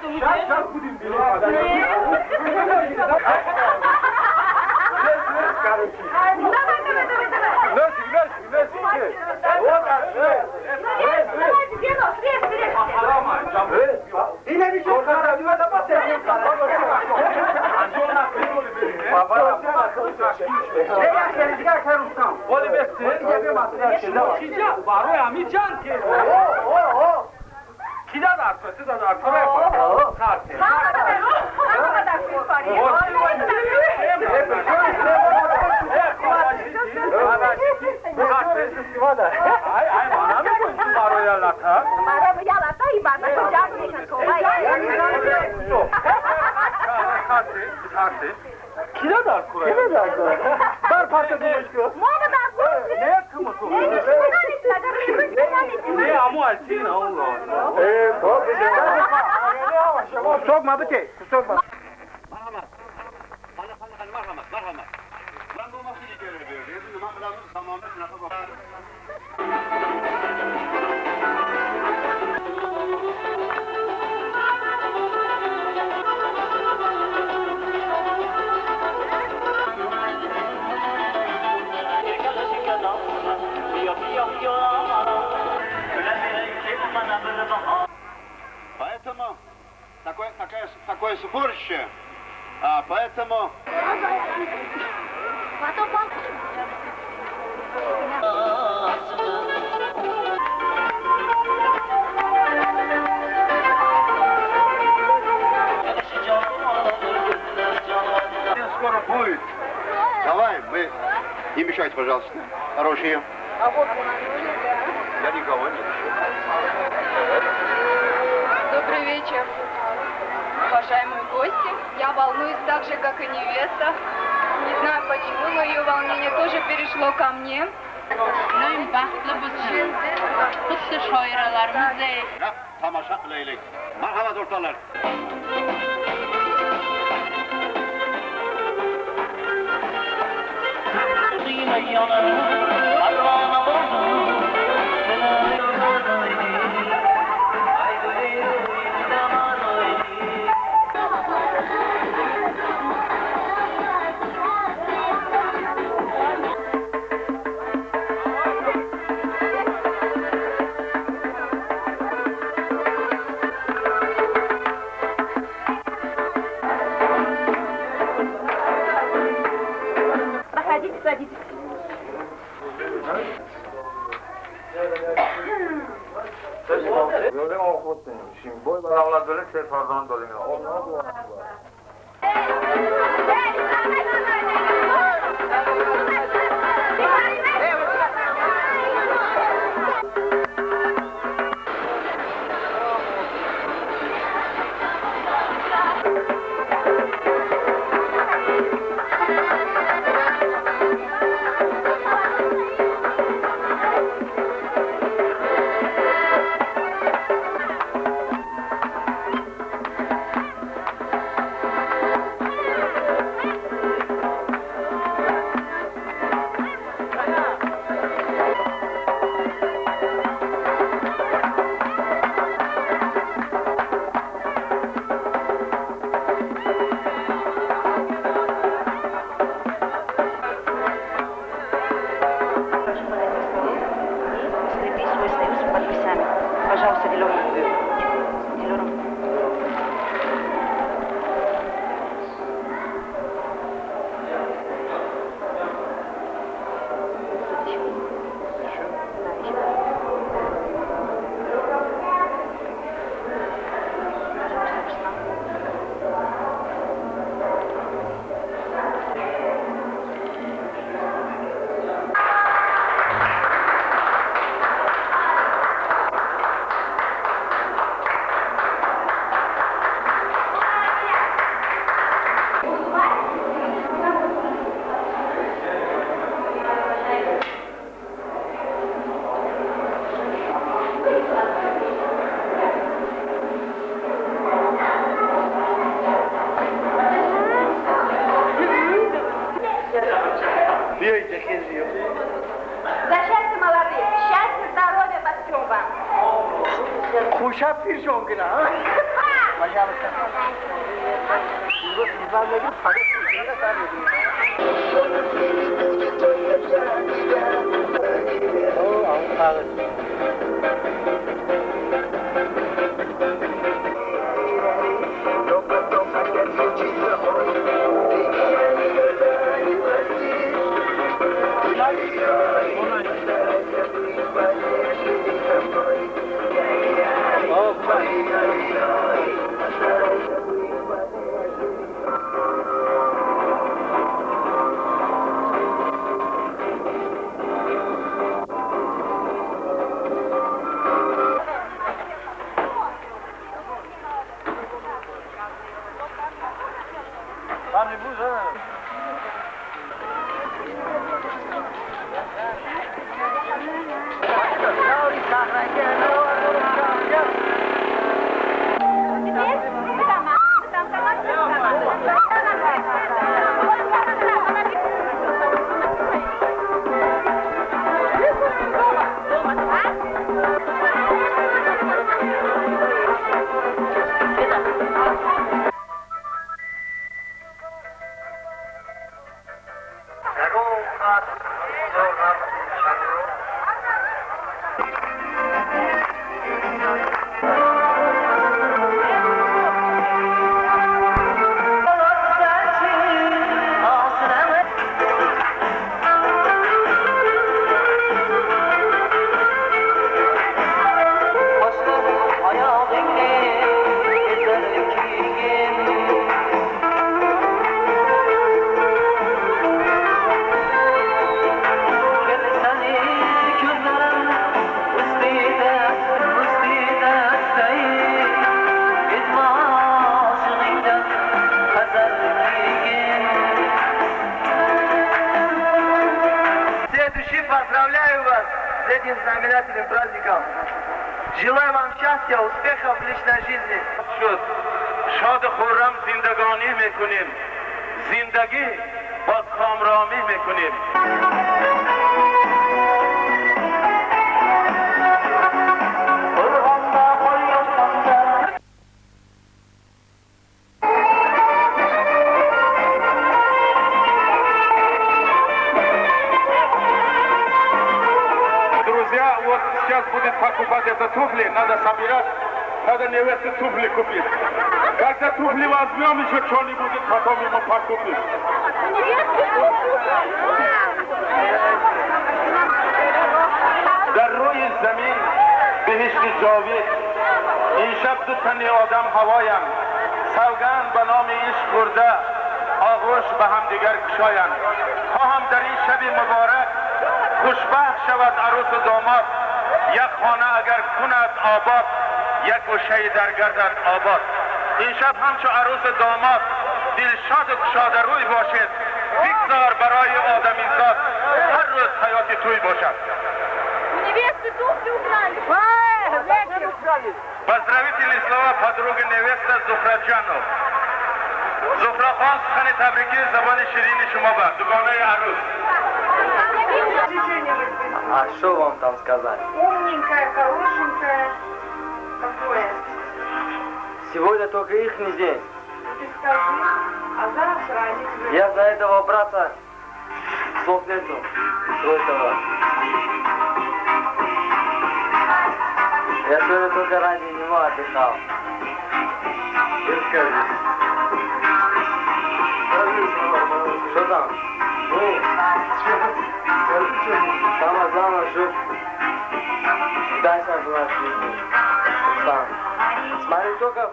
тому Сейчас будем делать. Yine bir şey kararına da basayım. Kila da kura. Kila da kura. Dar parça dolaşıyor. Ne kımısı? Ne amu açın Allah. Çok güzel. Kusokma bir şey. Kusokma. Merhamet. Merhamet. Ben bu masayı görüyorum. Bizim namazımız tamamen nasıl bakar? Поэтому такое сборище, поэтому... Скоро будет. Давай, вы не мешайте, пожалуйста. Хорошие. Я никого не мешаю. Добрый вечер, уважаемые гости. Я волнуюсь так же, как и невеста. Не знаю почему, но ее волнение тоже перешло ко мне. Neyim bahtlı mısın? Kutlu şoyralarımız değil. Ya, tamaşa leylek. Merhaba ortalar. Проходите, садитесь. Böyle okuttum. Şimdi boy balavlar böyle seferdan dolanıyor. Onlar da Пожалуйста, Делюра. Делюра. За счастье молодых, счастья, здоровья во всем вам. Kuşat bir şonkuna. Пожалуйста. Поздравляю вас с этим знаменательным праздником. Желаю вам счастья, успехов в личной жизни. شاد و خرم زندگانی میکنیم زندگی با کامرامی میکنیم Друзья, вот сейчас будет покупать это туфли, надо собирать, надо невесте туфли купить. Когда туфли возьмем, еще что-нибудь потом ему покупим. در روی زمین بهشت جاوید این شب دو تنی آدم هوایم سوگند به نام عشق خورده آغوش به هم دیگر کشایند خواهم در این شب مبارک خوشبخت شود عروس و داماد یک خانه اگر کند آباد یک گوشه در گردد آباد این شب همچو عروس و داماد دلشاد و گشاده روی باشد بگذار برای آدمیزاد هر روز حیات توی باشد Поздравительные слова подруги невеста Зухра Джанов. Зухра хан сухани табрики забани ширини шумо ба дугонаи арус. А что вам там сказать? Умненькая, хорошенькая. Какое? Сегодня только их день. Ты скажи, а завтра они тебе... Я за этого брата слов нету. Этого. Я сегодня только ради него отдыхал. Что там? Самое главное, чтобы дальше была жизнь. Смотри, только